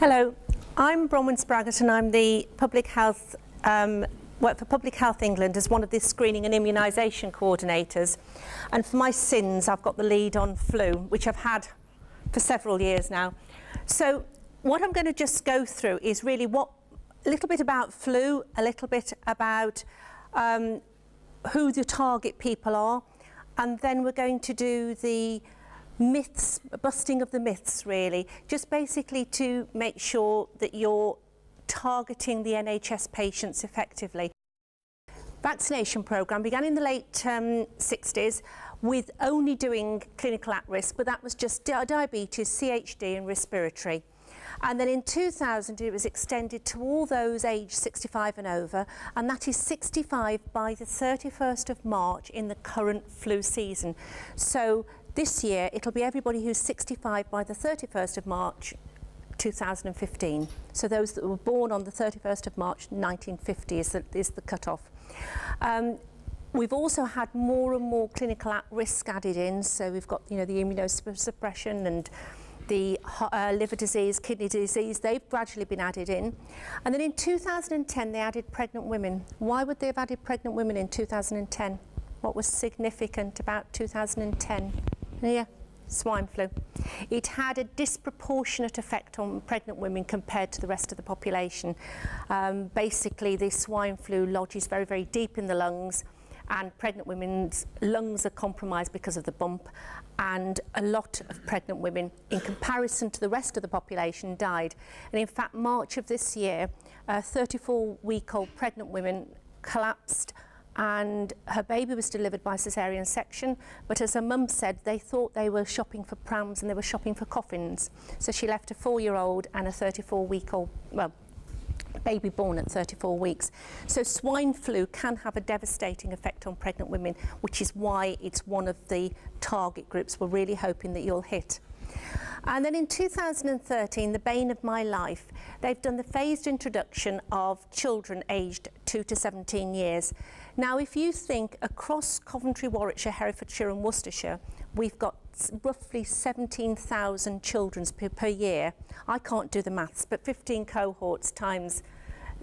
Hello, I'm Bronwen Spraggett and I'm the Public Health, work for Public Health England as one of the Screening and Immunisation Coordinators. And for my sins, I've got the lead on flu, which I've had for several years now. So what I'm going to just go through is really a little bit about flu, a little bit about who the target people are, and then we're going to do the myths, busting of the myths really, just basically to make sure that you're targeting the NHS patients effectively. Vaccination programme began in the late 60s with only doing clinical at risk, but that was just diabetes, CHD and respiratory. And then in 2000 it was extended to all those aged 65 and over, and that is 65 by the 31st of March in the current flu season. So this year it'll be everybody who's 65 by the 31st of March 2015. So those that were born on the 31st of March 1950 is the cut-off. We've also had more and more clinical at-risk added in, so we've got the immunosuppression and the liver disease, kidney disease, they've gradually been added in. And then in 2010 they added pregnant women. Why would they have added pregnant women in 2010? What was significant about 2010? Yeah, swine flu. It had a disproportionate effect on pregnant women compared to the rest of the population. Basically, the swine flu lodges very, very deep in the lungs, and pregnant women's lungs are compromised because of the bump, and a lot of pregnant women, in comparison to the rest of the population, died. And in fact, March of this year, a 34-week-old pregnant woman collapsed, and her baby was delivered by caesarean section, but as her mum said, they thought they were shopping for prams and they were shopping for coffins. So she left a 4-year-old and a 34-week-old, well, baby born at 34 weeks. So swine flu can have a devastating effect on pregnant women, which is why it's one of the target groups we're really hoping that you'll hit. And then in 2013, the bane of my life, they've done the phased introduction of children aged 2 to 17 years. Now, if you think across Coventry, Warwickshire, Herefordshire and Worcestershire, we've got roughly 17,000 children per year. I can't do the maths, but 15 cohorts times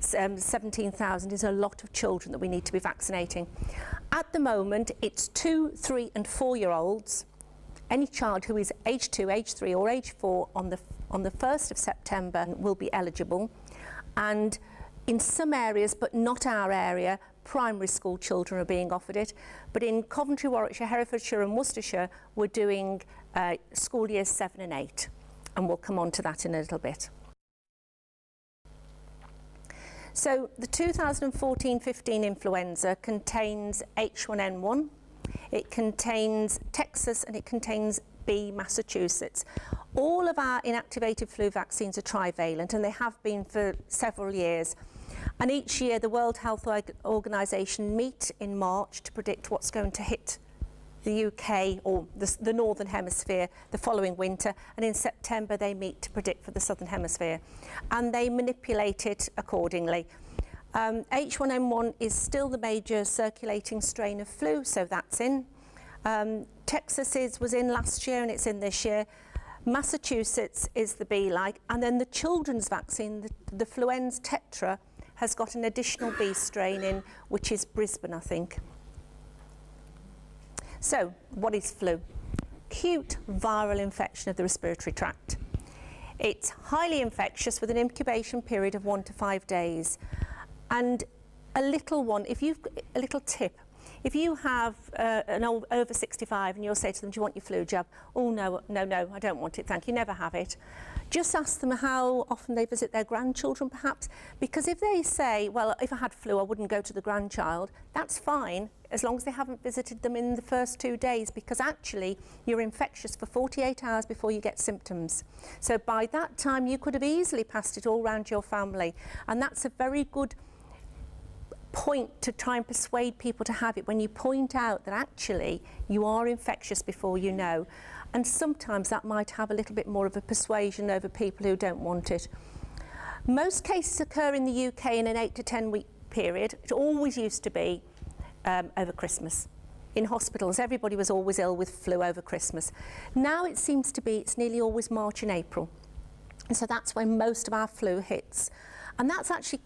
17,000 is a lot of children that we need to be vaccinating. At the moment, it's 2, 3 and 4-year-olds. Any child who is age 2, age 3 or age 4 on the 1st of September will be eligible. And in some areas, but not our area, primary school children are being offered it. But in Coventry, Warwickshire, Herefordshire and Worcestershire, we're doing school years 7 and 8. And we'll come on to that in a little bit. So the 2014-15 influenza contains H1N1, it contains Texas and it contains B, Massachusetts. All of our inactivated flu vaccines are trivalent, and they have been for several years. And each year the World Health Organization meet in March to predict what's going to hit the UK or the Northern Hemisphere the following winter, and in September they meet to predict for the Southern Hemisphere, and they manipulate it accordingly. H1N1 is still the major circulating strain of flu, so that's in. Texas was in last year and it's in this year. Massachusetts is the B-like, and then the children's vaccine, the Influenza Tetra, has got an additional B strain in, which is Brisbane, I think. So, what is flu? Acute viral infection of the respiratory tract. It's highly infectious with an incubation period of 1 to 5 days. And a little tip, if you have an over 65 and you'll say to them, do you want your flu jab? Oh, no, I don't want it, thank you, never have it. Just ask them how often they visit their grandchildren, perhaps. Because if they say, well, if I had flu, I wouldn't go to the grandchild, that's fine, as long as they haven't visited them in the first 2 days, because actually you're infectious for 48 hours before you get symptoms. So by that time, you could have easily passed it all around your family. And that's a very good point to try and persuade people to have it, when you point out that actually you are infectious before you know. And sometimes that might have a little bit more of a persuasion over people who don't want it. Most cases occur in the UK in an 8 to 10 week period. It always used to be over Christmas. In hospitals, everybody was always ill with flu over Christmas. Now it seems to be, it's nearly always March and April. And so that's when most of our flu hits. And that's actually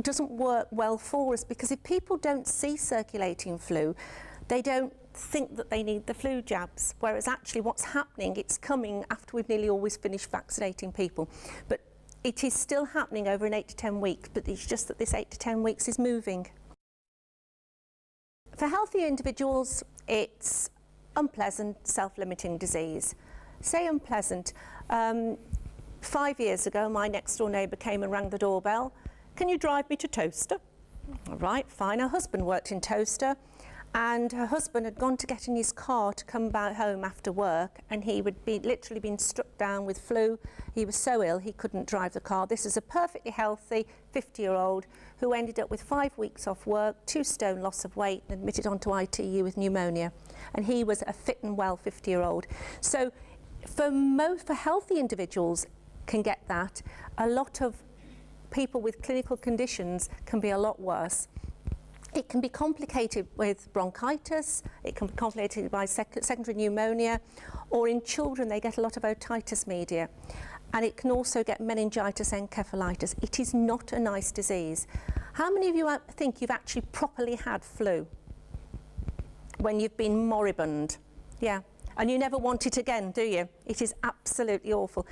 doesn't work well for us, because if people don't see circulating flu, they don't think that they need the flu jabs, whereas actually what's happening, it's coming after we've nearly always finished vaccinating people. But it is still happening over an 8 to 10 weeks, but it's just that this 8 to 10 weeks is moving. For healthy individuals, it's unpleasant, self-limiting disease. Say unpleasant. 5 years ago, my next door neighbour came and rang the doorbell. Can you drive me to Towcester? All right, fine. Her husband worked in Towcester, and her husband had gone to get in his car to come back home after work, and he would be literally been struck down with flu. He was so ill he couldn't drive the car. This is a perfectly healthy 50-year-old who ended up with 5 weeks off work, 2 stone loss of weight, and admitted onto ITU with pneumonia. And he was a fit and well 50-year-old. So for healthy individuals can get that. A lot of people with clinical conditions can be a lot worse. It can be complicated with bronchitis, it can be complicated by secondary pneumonia, or in children they get a lot of otitis media. And it can also get meningitis, encephalitis. It is not a nice disease. How many of you think you've actually properly had flu? When you've been moribund? Yeah. And you never want it again, do you? It is absolutely awful.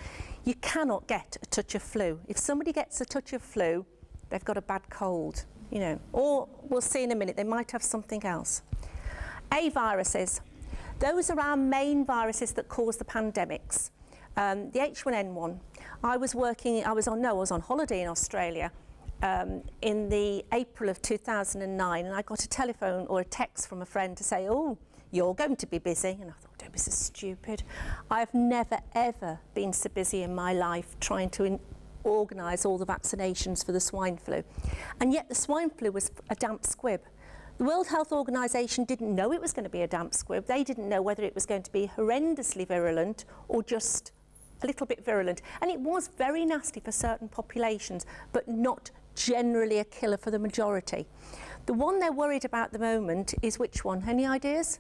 You cannot get a touch of flu. If somebody gets a touch of flu, they've got a bad cold, you know. Or we'll see in a minute, they might have something else. A viruses. Those are our main viruses that cause the pandemics. The H1N1. I was on holiday in Australia in the April of 2009, and I got a telephone or a text from a friend to say, oh, you're going to be busy. And I thought, don't be so stupid. I've never, ever been so busy in my life trying to organise all the vaccinations for the swine flu. And yet the swine flu was a damp squib. The World Health Organization didn't know it was going to be a damp squib. They didn't know whether it was going to be horrendously virulent or just a little bit virulent. And it was very nasty for certain populations, but not generally a killer for the majority. The one they're worried about at the moment is which one? Any ideas?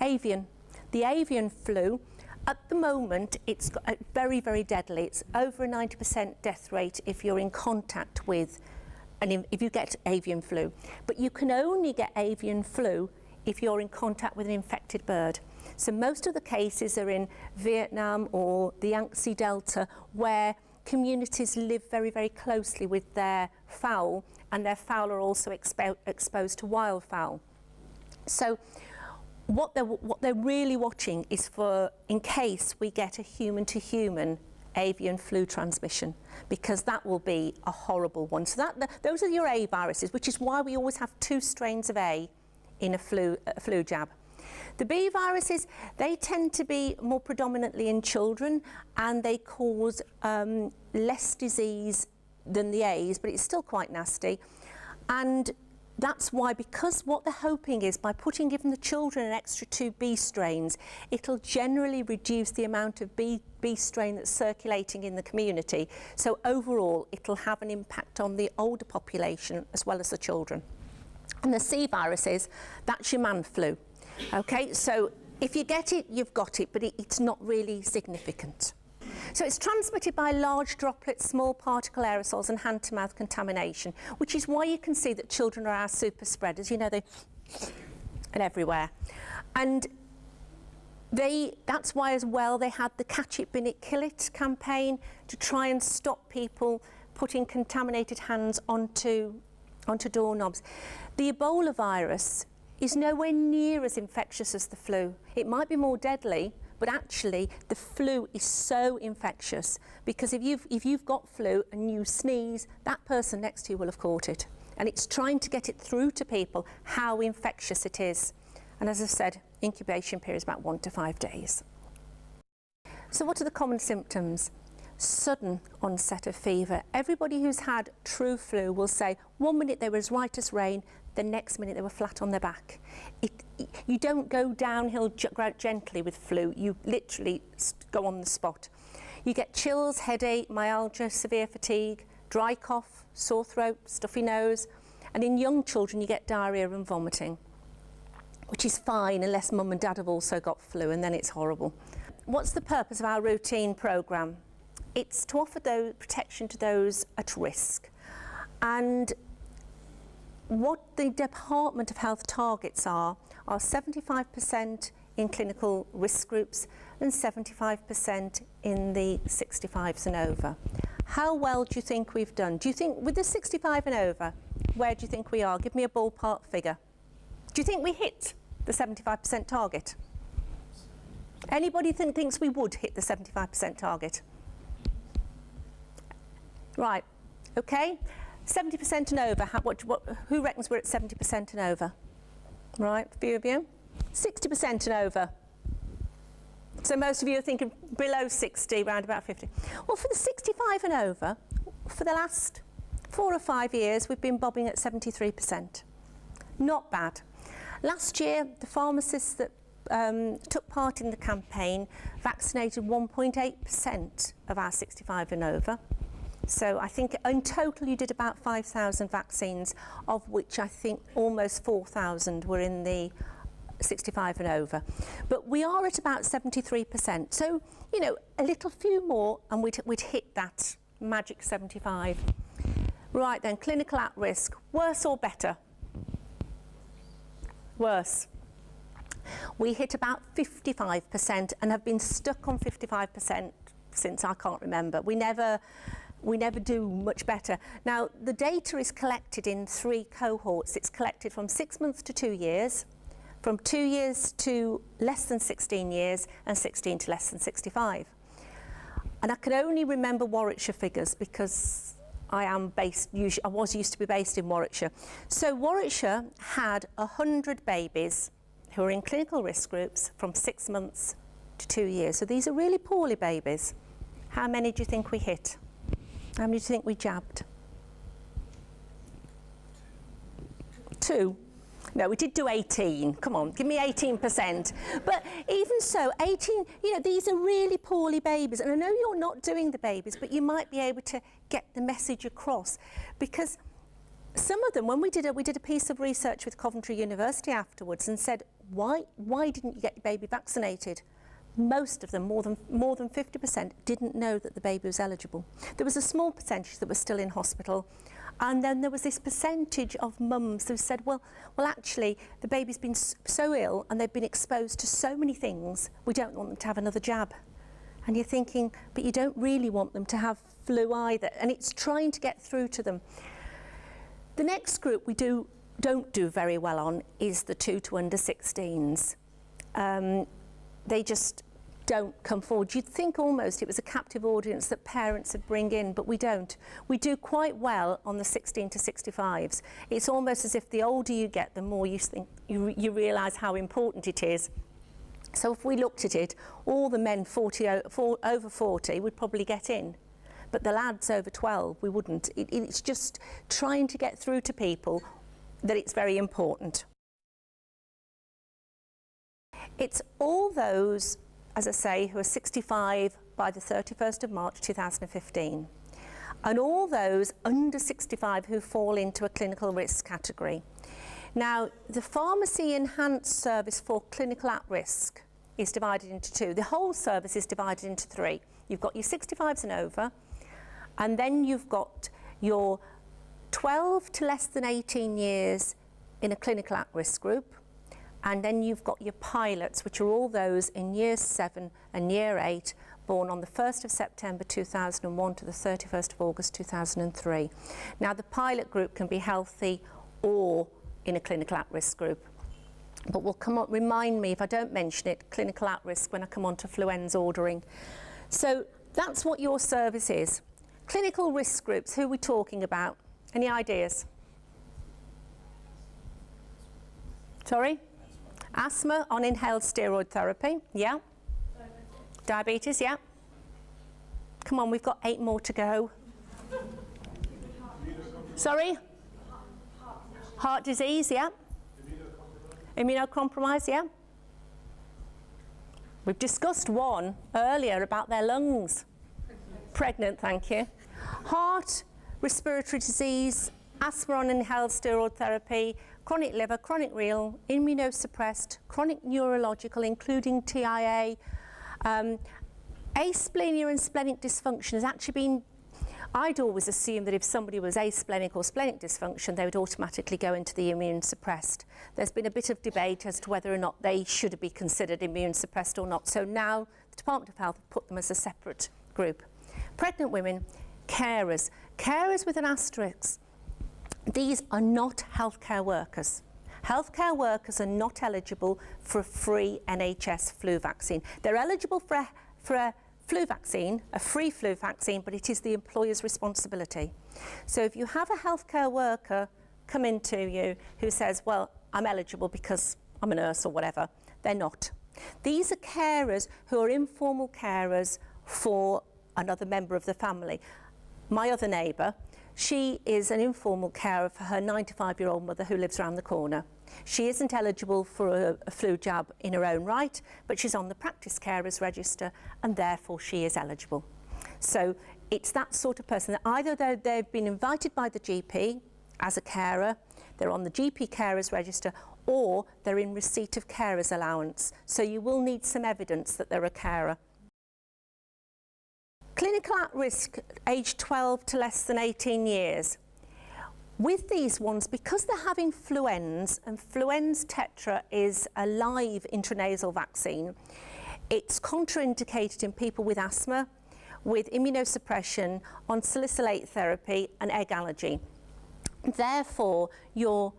Avian. The avian flu, at the moment, it's got very, very deadly. It's over a 90% death rate if you're in contact with, and if you get avian flu. But you can only get avian flu if you're in contact with an infected bird. So most of the cases are in Vietnam or the Yangtze Delta, where communities live very, very closely with their fowl, and their fowl are also exposed to wildfowl. So what they're really watching is for, in case we get a human-to-human avian flu transmission, because that will be a horrible one. So those are your A viruses, which is why we always have 2 strains of A in a flu jab. The B viruses, they tend to be more predominantly in children, and they cause less disease than the A's, but it's still quite nasty. And that's why, because what they're hoping is by giving the children an extra 2 B strains, it'll generally reduce the amount of B strain that's circulating in the community. So overall, it'll have an impact on the older population as well as the children. And the C viruses, that's your man flu. Okay, so if you get it, you've got it, but it's not really significant. So it's transmitted by large droplets, small particle aerosols and hand-to-mouth contamination, which is why you can see that children are our super spreaders. You know, they and everywhere. And that's why as well they had the Catch It, Bin It, Kill It campaign to try and stop people putting contaminated hands onto doorknobs. The Ebola virus is nowhere near as infectious as the flu. It might be more deadly, but actually the flu is so infectious, because if you've got flu and you sneeze, that person next to you will have caught it. And it's trying to get it through to people how infectious it is. And as I said, incubation period is about 1 to 5 days. So what are the common symptoms? Sudden onset of fever. Everybody who's had true flu will say 1 minute they were as white as rain, the next minute they were flat on their back. You don't go downhill gently with flu, you literally go on the spot. You get chills, headache, myalgia, severe fatigue, dry cough, sore throat, stuffy nose, and in young children you get diarrhoea and vomiting, which is fine unless mum and dad have also got flu, and then it's horrible. what's the purpose of our routine programme? It's to offer protection to those at risk. And what the Department of Health targets are 75% in clinical risk groups and 75% in the 65s and over. How well do you think we've done? Do you think with the 65 and over, where do you think we are? Give me a ballpark figure. Do you think we hit the 75% target? Anybody thinks we would hit the 75% target? Right, okay. 70% and over, who reckons we're at 70% and over? Right, a few of you. 60% and over. So most of you are thinking below 60, round about 50. Well, for the 65 and over, for the last 4 or 5 years, we've been bobbing at 73%. Not bad. Last year, the pharmacists that took part in the campaign vaccinated 1.8% of our 65 and over. So I think in total you did about 5,000 vaccines, of which I think almost 4,000 were in the 65 and over. But we are at about 73%. So, you know, a little few more and we'd hit that magic 75. Right then, clinical at risk, worse or better? Worse. We hit about 55% and have been stuck on 55% since I can't remember. We never do much better. Now, the data is collected in 3 cohorts. It's collected from 6 months to 2 years, from 2 years to less than 16 years, and 16 to less than 65. And I can only remember Warwickshire figures because I was used to be based in Warwickshire. So Warwickshire had 100 babies who are in clinical risk groups from 6 months to 2 years. So these are really poorly babies. How many do you think we hit? How many do you think we jabbed? 2. No, we did do 18. Come on, give me 18%. But even so, 18, you know, these are really poorly babies. And I know you're not doing the babies, but you might be able to get the message across. Because some of them, when we did a piece of research with Coventry University afterwards and said, why didn't you get your baby vaccinated? Most of them, more than 50%, didn't know that the baby was eligible. There was a small percentage that was still in hospital, and then there was this percentage of mums who said, well, actually, the baby's been so ill and they've been exposed to so many things, we don't want them to have another jab. And you're thinking, but you don't really want them to have flu either, and it's trying to get through to them. The next group we don't do very well on is the 2 to under 16s. They just don't come forward. You'd think almost it was a captive audience that parents would bring in, but we don't. We do quite well on the 16 to 65s. It's almost as if the older you get, the more you think you realise how important it is. So if we looked at it, all the men over 40 would probably get in, but the lads over 12, we wouldn't. It's just trying to get through to people that it's very important. It's all those, as I say, who are 65 by the 31st of March 2015, and all those under 65 who fall into a clinical risk category. Now, the pharmacy enhanced service for clinical at risk is divided into 2. The whole service is divided into 3. You've got your 65s and over, and then you've got your 12 to less than 18 years in a clinical at risk group. And then you've got your pilots, which are all those in year 7 and year 8, born on the 1st of September 2001 to the 31st of August 2003. Now, the pilot group can be healthy or in a clinical at-risk group. But we'll come on, remind me if I don't mention it, clinical at-risk, when I come on to Influenza ordering. So that's what your service is. Clinical risk groups, who are we talking about? Any ideas? Sorry? Asthma on inhaled steroid therapy, yeah. Diabetes, yeah. Come on, we've got 8 more to go. Sorry? Heart disease, yeah. Immunocompromised, yeah. We've discussed one earlier about their lungs. Pregnant, thank you. Heart, respiratory disease, asthma on inhaled steroid therapy, chronic liver, chronic renal, immunosuppressed, chronic neurological, including TIA, Asplenia and splenic dysfunction has actually been, I'd always assumed that if somebody was asplenic or splenic dysfunction, they would automatically go into the immune suppressed. There's been a bit of debate as to whether or not they should be considered immune suppressed or not. So now the Department of Health have put them as a separate group. Pregnant women, carers. Carers with an asterisk. These are not healthcare workers. Healthcare workers are not eligible for a free NHS flu vaccine. They're eligible for a flu vaccine, a free flu vaccine, but it is the employer's responsibility. So if you have a healthcare worker come into you who says, well, I'm eligible because I'm a nurse or whatever, they're not. These are carers who are informal carers for another member of the family. My other neighbour, she is an informal carer for her 95-year-old mother who lives around the corner. She isn't eligible for a flu jab in her own right, but she's on the practice carers register and therefore she is eligible. So it's that sort of person that either they've been invited by the GP as a carer, they're on the GP carers register, or they're in receipt of carers allowance. So you will need some evidence that they're a carer. Clinical at risk, age 12 to less than 18 years. With these ones, because they're having Fluenza, and Fluenza Tetra is a live intranasal vaccine, it's contraindicated in people with asthma, with immunosuppression, on salicylate therapy and egg allergy. Therefore, your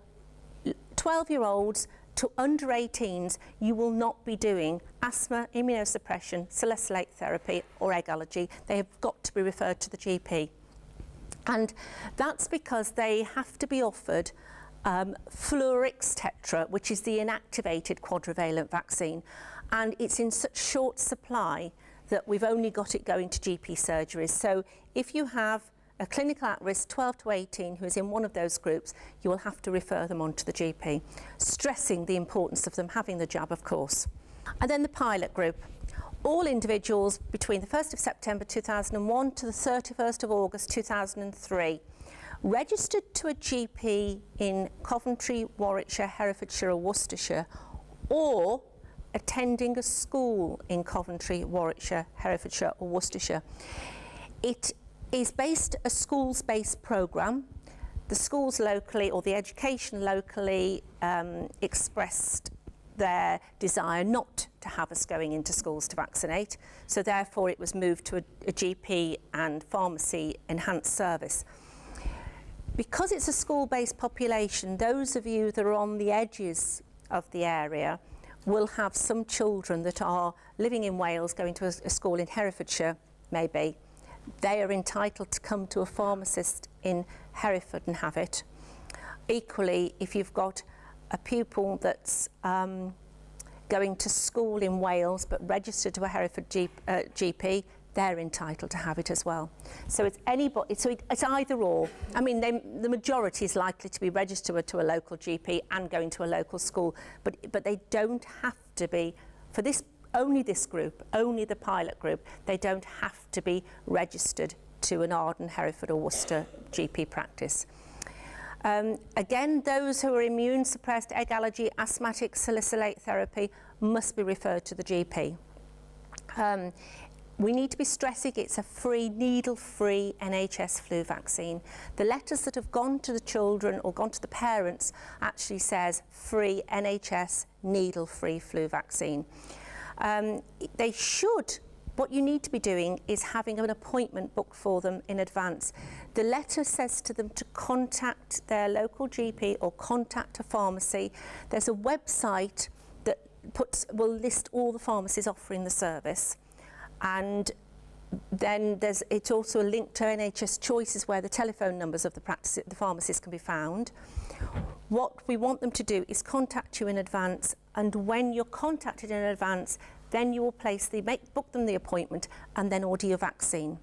12-year-olds to under 18s, you will not be doing asthma, immunosuppression, salicylate therapy or egg allergy. They have got to be referred to the GP. And that's because they have to be offered Fluorix Tetra, which is the inactivated quadrivalent vaccine. And it's in such short supply that we've only got it going to GP surgeries. So if you have a clinical at-risk 12 to 18 who is in one of those groups, you will have to refer them on to the GP, stressing the importance of them having the jab, of course. And then the pilot group. All individuals between the 1st of September 2001 to the 31st of August 2003 registered to a GP in Coventry, Warwickshire, Herefordshire or Worcestershire, or attending a school in Coventry, Warwickshire, Herefordshire or Worcestershire. It is a schools-based programme. The schools locally or the education locally expressed their desire not to have us going into schools to vaccinate, so therefore it was moved to a GP and pharmacy enhanced service. Because it's a school-based population, those of you that are on the edges of the area will have some children that are living in Wales, going to a school in Herefordshire, maybe. They are entitled to come to a pharmacist in Hereford and have it. Equally, if you've got a pupil that's going to school in Wales but registered to a Hereford GP, they're entitled to have it as well. So it's anybody, so it's either or. I mean, the majority is likely to be registered to a local GP and going to a local school, but they don't have to be, for this, only this group, only the pilot group, they don't have to be registered to an Arden, Hereford or Worcester GP practice. Again, those who are immune suppressed, egg allergy, asthmatic, salicylate therapy must be referred to the GP. We need to be stressing it's a free, needle-free NHS flu vaccine. The letters that have gone to the children or gone to the parents actually says free NHS needle-free flu vaccine. They should, what you need to be doing is having an appointment booked for them in advance. The letter says to them to contact their local GP or contact a pharmacy. There's a website that will list all the pharmacies offering the service. And then it's also a link to NHS Choices where the telephone numbers of the pharmacists can be found. What we want them to do is contact you in advance, and when you're contacted in advance, then you will book them the appointment and then order your vaccine.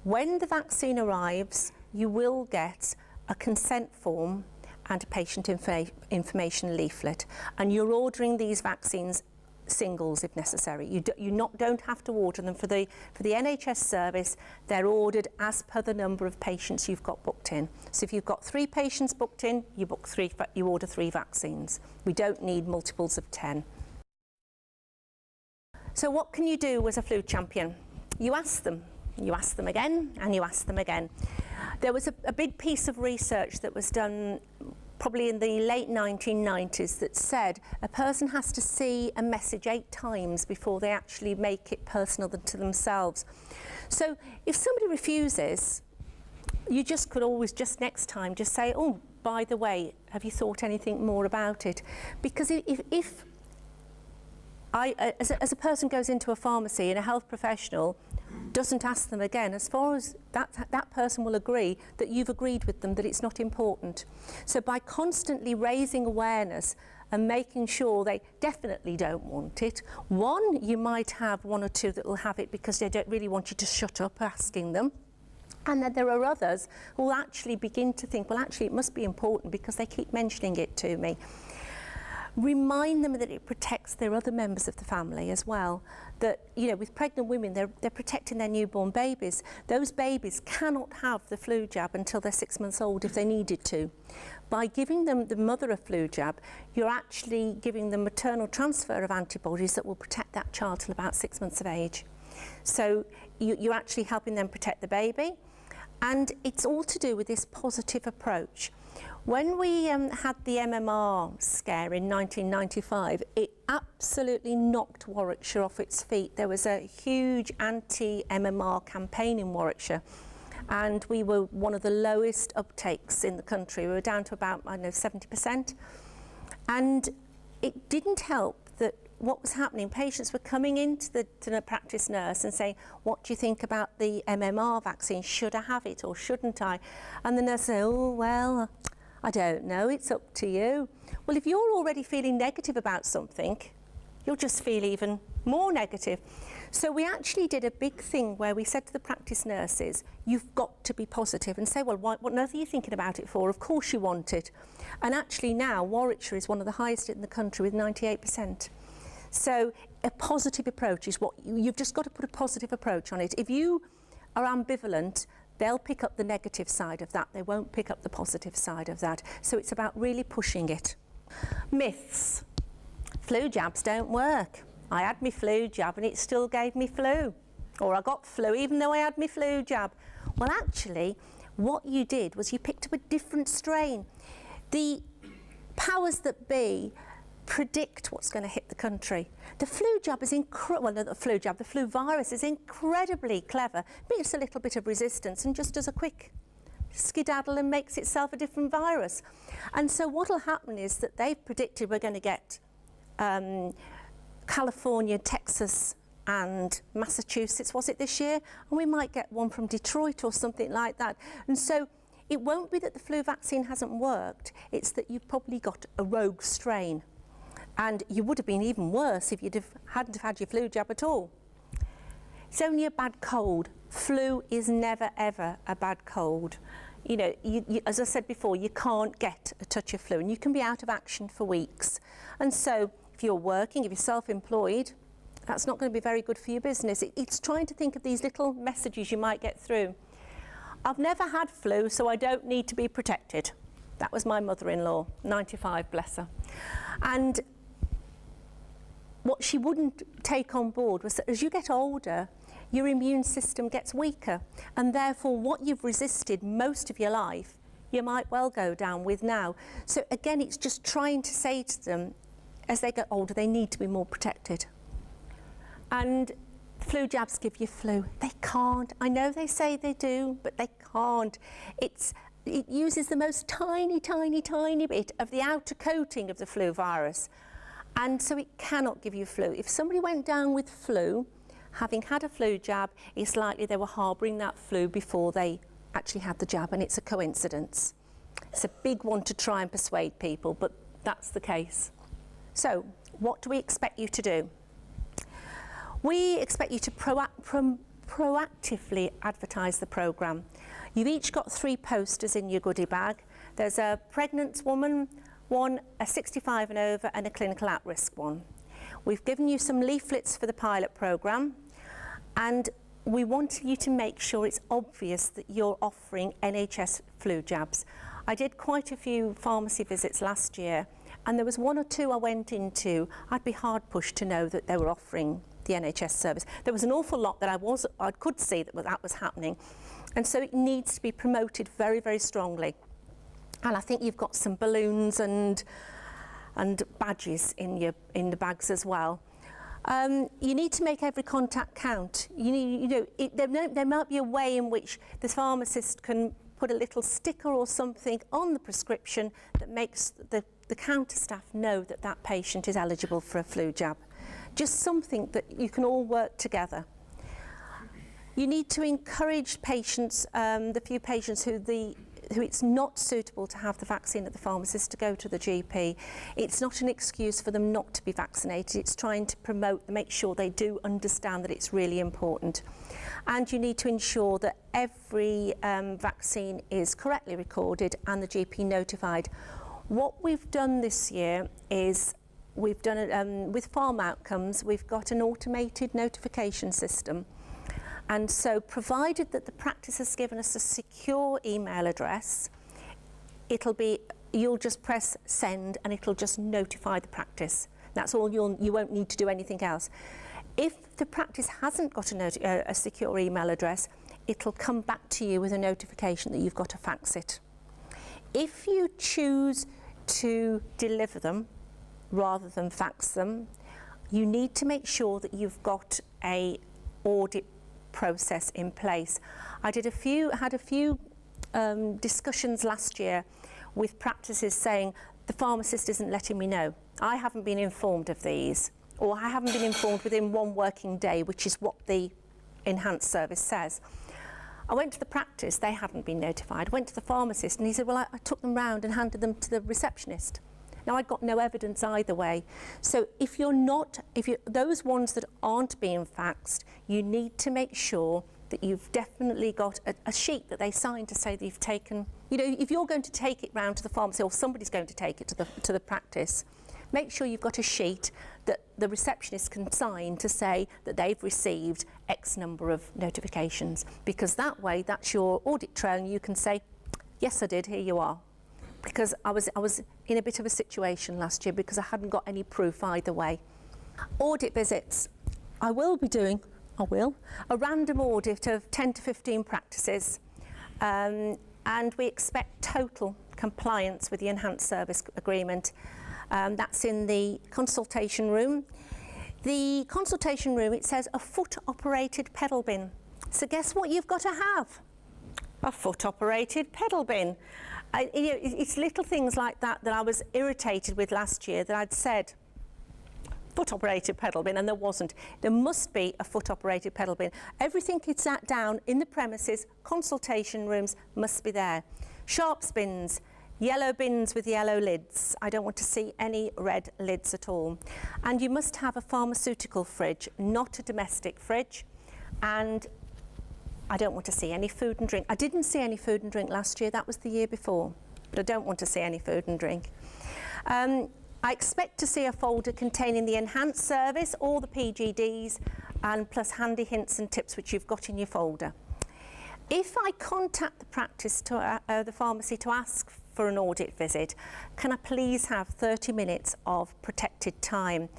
When the vaccine arrives, you will get a consent form and a patient information leaflet, and you're ordering these vaccines singles if necessary. You don't have to order them for the NHS service. They're ordered as per the number of patients you've got booked in. So if you've got 3 patients booked in, you order 3 vaccines. We don't need multiples of 10. So what can you do as a flu champion? You ask them again, and you ask them again. There was a big piece of research that was done probably in the late 1990s that said a person has to see a message 8 times before they actually make it personal to themselves. So if somebody refuses, you just could always just next time just say, oh, by the way, have you thought anything more about it? Because if as a person goes into a pharmacy and a health professional doesn't ask them again, as far as that person will agree that you've agreed with them that it's not important. So by constantly raising awareness and making sure they definitely don't want it, one, you might have 1 or 2 that will have it because they don't really want you to shut up asking them. And then there are others who will actually begin to think, well, actually, it must be important because they keep mentioning it to me. Remind them that it protects their other members of the family as well. That, you know, with pregnant women, they're protecting their newborn babies. Those babies cannot have the flu jab until they're 6 months old if they needed to. By giving them the mother a flu jab, you're actually giving them maternal transfer of antibodies that will protect that child till about 6 months of age. So you're actually helping them protect the baby. And it's all to do with this positive approach. When we had the MMR scare in 1995, it absolutely knocked Warwickshire off its feet. There was a huge anti-MMR campaign in Warwickshire, and we were one of the lowest uptakes in the country. We were down to about, I don't know, 70%. And it didn't help that what was happening, patients were coming into the practice nurse and saying, what do you think about the MMR vaccine? Should I have it or shouldn't I? And the nurse said, oh, well, I don't know, it's up to you. Well, if you're already feeling negative about something, you'll just feel even more negative. So we actually did a big thing where we said to the practice nurses, you've got to be positive, and say, well, what on earth are you thinking about it for? Of course you want it. And actually now, Warwickshire is one of the highest in the country with 98%. So a positive approach is what you've just got to put a positive approach on it. If you are ambivalent, they'll pick up the negative side of that. They won't pick up the positive side of that. So it's about really pushing it. Myths. Flu jabs don't work. I had my flu jab and it still gave me flu. Or I got flu even though I had my flu jab. Well, actually, what you did was you picked up a different strain. The powers that be predict what's going to hit the country. The flu jab is the flu virus is incredibly clever. It's a little bit of resistance and just does a quick skedaddle and makes itself a different virus. And so what will happen is that they've predicted we're going to get California, Texas and Massachusetts, was it this year? And we might get one from Detroit or something like that. And so it won't be that the flu vaccine hasn't worked, it's that you've probably got a rogue strain. And you would have been even worse if hadn't have had your flu jab at all. It's only a bad cold. Flu is never, ever a bad cold. You know, as I said before, you can't get a touch of flu and you can be out of action for weeks. And so if you're working, if you're self-employed, that's not going to be very good for your business. It's trying to think of these little messages you might get through. I've never had flu, so I don't need to be protected. That was my mother-in-law, 95, bless her. And what she wouldn't take on board was that as you get older, your immune system gets weaker, and therefore what you've resisted most of your life, you might well go down with now. So again, it's just trying to say to them, as they get older, they need to be more protected. And flu jabs give you flu. They can't. I know they say they do, but they can't. It uses the most tiny, tiny, tiny bit of the outer coating of the flu virus. And so it cannot give you flu. If somebody went down with flu, having had a flu jab, it's likely they were harbouring that flu before they actually had the jab, and it's a coincidence. It's a big one to try and persuade people, but that's the case. So, what do we expect you to do? We expect you to proactively advertise the programme. You've each got 3 posters in your goodie bag. There's a pregnant woman, one, a 65 and over, and a clinical at-risk one. We've given you some leaflets for the pilot programme, and we want you to make sure it's obvious that you're offering NHS flu jabs. I did quite a few pharmacy visits last year, and there was 1 or 2 I went into, I'd be hard pushed to know that they were offering the NHS Service. There was an awful lot that I could see that was happening, and so it needs to be promoted very, very strongly. And I think you've got some balloons and badges in the bags as well. You need to make every contact count. There might be a way in which the pharmacist can put a little sticker or something on the prescription that makes the counter staff know that that patient is eligible for a flu jab. Just something that you can all work together. You need to encourage patients, the few patients who it's not suitable to have the vaccine at the pharmacist, to go to the GP. It's not an excuse for them not to be vaccinated. It's trying to promote, make sure they do understand that it's really important. And you need to ensure that every vaccine is correctly recorded and the GP notified. What we've done this year is we've done it with farm outcomes. We've got an automated notification system. And so provided that the practice has given us a secure email address, you'll just press send and it'll just notify the practice. That's all. You won't need to do anything else. If the practice hasn't got a secure email address, it'll come back to you with a notification that you've got to fax it. If you choose to deliver them rather than fax them, you need to make sure that you've got a audit process in place. I had a few discussions last year with practices saying the pharmacist isn't letting me know. I haven't been informed of these, or I haven't been informed within 1 working day, which is what the enhanced service says. I went to the practice, they hadn't been notified. I went to the pharmacist and he said, well, I took them round and handed them to the receptionist. Now, I got no evidence either way. So if those ones that aren't being faxed, you need to make sure that you've definitely got a sheet that they sign to say that you've taken, if you're going to take it round to the pharmacy or somebody's going to take it to the practice, make sure you've got a sheet that the receptionist can sign to say that they've received X number of notifications, because that way, that's your audit trail and you can say, yes, I did, here you are. Because I was in a bit of a situation last year because I hadn't got any proof either way. Audit visits. I will be doing a random audit of 10 to 15 practices, and we expect total compliance with the enhanced service agreement. That's in the consultation room. The consultation room, it says a foot-operated pedal bin. So guess what you've got to have? A foot-operated pedal bin. It's little things like that that I was irritated with last year, that I'd said foot-operated pedal bin and there wasn't. There must be a foot-operated pedal bin. Everything is sat down in the premises, consultation rooms must be there. Sharps bins, yellow bins with yellow lids. I don't want to see any red lids at all. And you must have a pharmaceutical fridge, not a domestic fridge. And I don't want to see any food and drink. I didn't see any food and drink last year. That was the year before. But I don't want to see any food and drink. I expect to see a folder containing the enhanced service, all the PGDs, and plus handy hints and tips which you've got in your folder. If I contact the practice, the pharmacy, to ask for an audit visit, can I please have 30 minutes of protected time?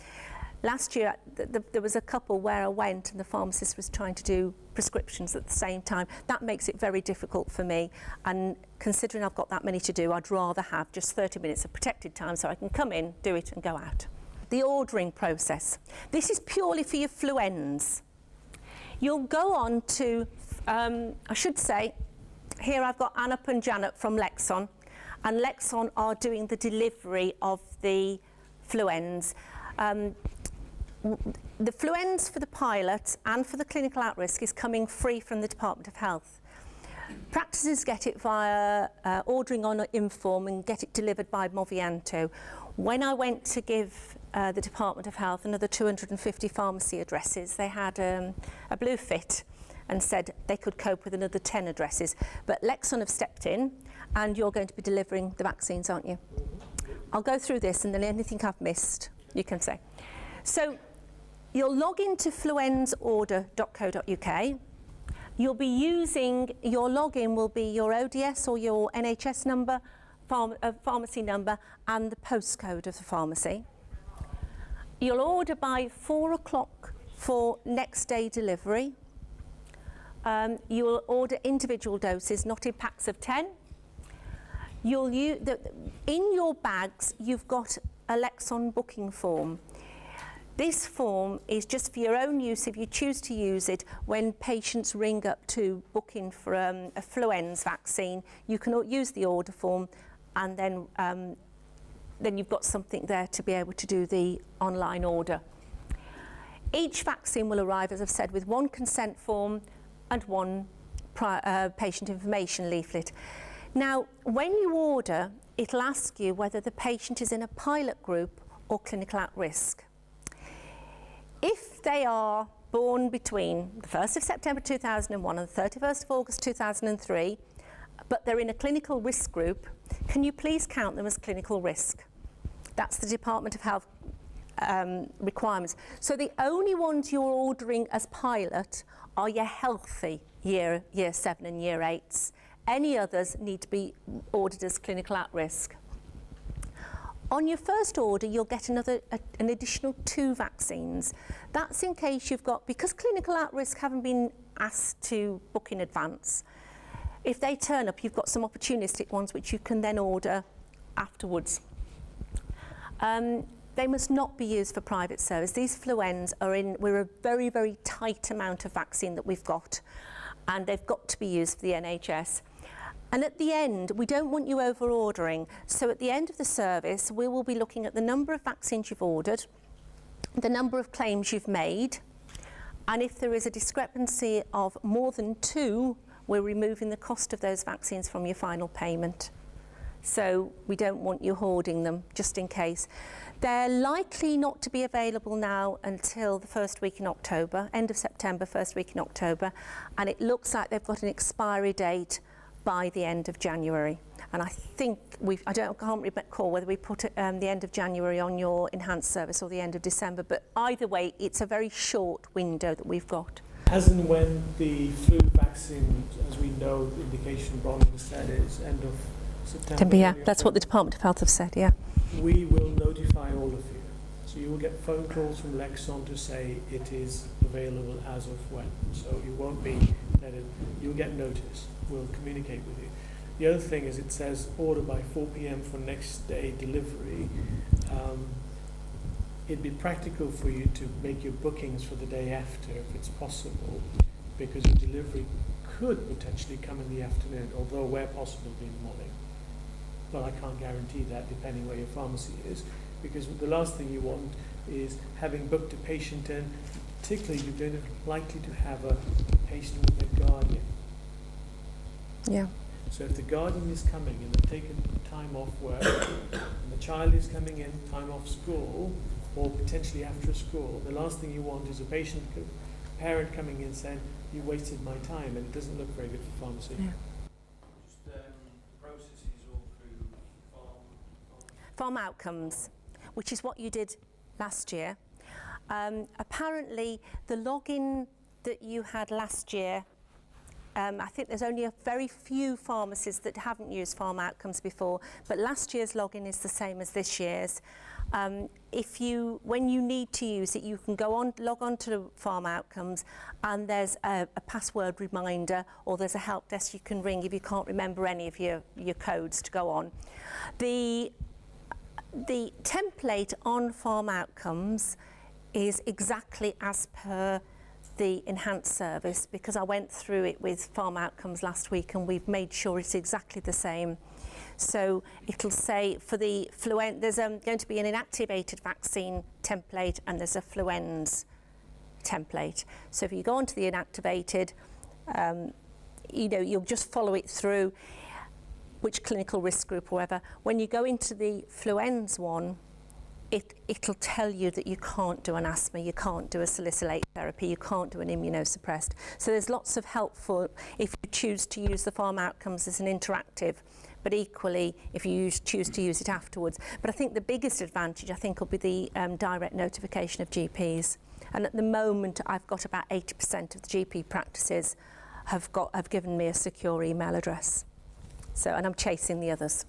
Last year, there was a couple where I went and the pharmacist was trying to do prescriptions at the same time. That makes it very difficult for me. And considering I've got that many to do, I'd rather have just 30 minutes of protected time so I can come in, do it and go out. The ordering process. This is purely for your fluens. You'll go on to, I should say, here I've got Anup and Janet from Lexon, and Lexon are doing the delivery of the fluens. The fluens for the pilot and for the clinical at-risk is coming free from the Department of Health. Practices get it via ordering on Inform and get it delivered by Movianto. When I went to give the Department of Health another 250 pharmacy addresses, they had a blue fit and said they could cope with another 10 addresses. But Lexon have stepped in and you're going to be delivering the vaccines, aren't you? I'll go through this and then anything I've missed, you can say. So you'll log into fluensorder.co.uk. You'll be using, your login will be your ODS or your NHS number, pharmacy number, and the postcode of the pharmacy. You'll order by 4 o'clock for next day delivery. You will order individual doses, not in packs of 10. You'll use in your bags, you've got a Lexon booking form. This form is just for your own use if you choose to use it when patients ring up to book in for a Influenza vaccine. You can use the order form, and then you've got something there to be able to do the online order. Each vaccine will arrive, as I've said, with one consent form and one patient information leaflet. Now, when you order, it'll ask you whether the patient is in a pilot group or clinical at risk. If they are born between the 1st of September 2001 and the 31st of August 2003, but they're in a clinical risk group, can you please count them as clinical risk? That's the Department of Health requirements. So the only ones you're ordering as pilot are your healthy year 7 and year 8s. Any others need to be ordered as clinical at risk. On your first order, you'll get an additional 2 vaccines. That's in case you've got, because clinical at risk haven't been asked to book in advance. If they turn up, you've got some opportunistic ones which you can then order afterwards. They must not be used for private service. These Influenza we're a very, very tight amount of vaccine that we've got, and they've got to be used for the NHS. And at the end, we don't want you over ordering. So at the end of the service, we will be looking at the number of vaccines you've ordered, the number of claims you've made, and if there is a discrepancy of more than 2, we're removing the cost of those vaccines from your final payment. So we don't want you hoarding them, just in case. They're likely not to be available now until the first week in October, end of September, first week in October, and it looks like they've got an expiry date by the end of January. And I think I can't recall whether we put the end of January on your enhanced service or the end of December, but either way, it's a very short window that we've got. As and when the flu vaccine, as we know, the indication Bronwen said is end of September. Yeah, that's what the Department of Health have said, yeah. We will notify all of you. So you will get phone calls from Lexon to say it is available as of when. So you won't be you'll get notice. We'll communicate with you. The other thing is it says order by 4 p.m. for next day delivery. It'd be practical for you to make your bookings for the day after if it's possible, because your delivery could potentially come in the afternoon, although where possible be in the morning. But I can't guarantee that depending where your pharmacy is, because the last thing you want is having booked a patient in, particularly you're likely to have a patient with a guardian. Yeah. So if the guardian is coming and they've taken time off work, and the child is coming in, time off school, or potentially after school, the last thing you want is a parent coming in saying, you wasted my time, and it doesn't look very good for pharmacy. Yeah. Processes all through farm outcomes, which is what you did last year. Apparently, the login that you had last year, I think there's only a very few pharmacies that haven't used farm outcomes before, but last year's login is the same as this year's. When you need to use it, you can log on to farm outcomes, and there's a password reminder, or there's a help desk you can ring if you can't remember any of your codes to go on. The template on farm outcomes is exactly as per the enhanced service, because I went through it with farm outcomes last week and we've made sure it's exactly the same. So it'll say for the Influenza, there's going to be an inactivated vaccine template and there's a Influenza template. So if you go onto the inactivated, you'll just follow it through, which clinical risk group or whatever. When you go into the Influenza one, it'll tell you that you can't do an asthma, you can't do a salicylate therapy, you can't do an immunosuppressed. So there's lots of helpful if you choose to use the farm outcomes as an interactive, but equally if you choose to use it afterwards. But I think the biggest advantage, will be the direct notification of GPs. And at the moment, I've got about 80% of the GP practices have given me a secure email address. So, and I'm chasing the others.